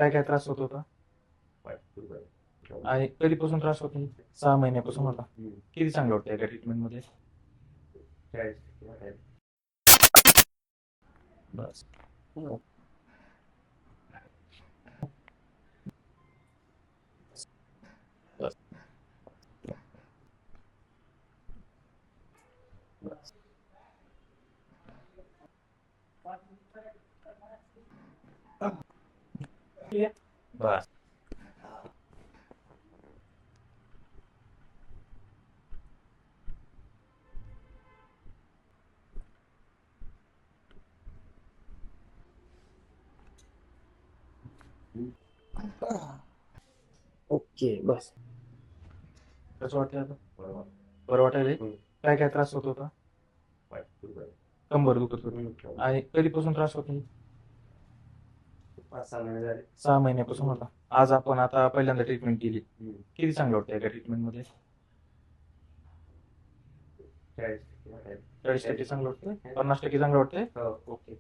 काय काय त्रास होत होता आणि कधीपासून त्रास होत नाही? 6 महिन्यापासून होता. किती चांगलं वाटतं एका ट्रीटमेंट मध्ये? बस. बस. बस. बस. ओके बस. कसं वाटतं आता? बरं वाटायलंय? काय काय त्रास होत होता? कंबर दुखत होती आणि कधीपासून त्रास होत नाही? 6 महिन्यापासून होता. आज आपण आता पहिल्यांदा ट्रीटमेंट केली. किती चांगलं वाटतं एका ट्रीटमेंट मध्ये? 40% चांगलं वाटतंय? 50% चांगलं वाटतंय? ओके.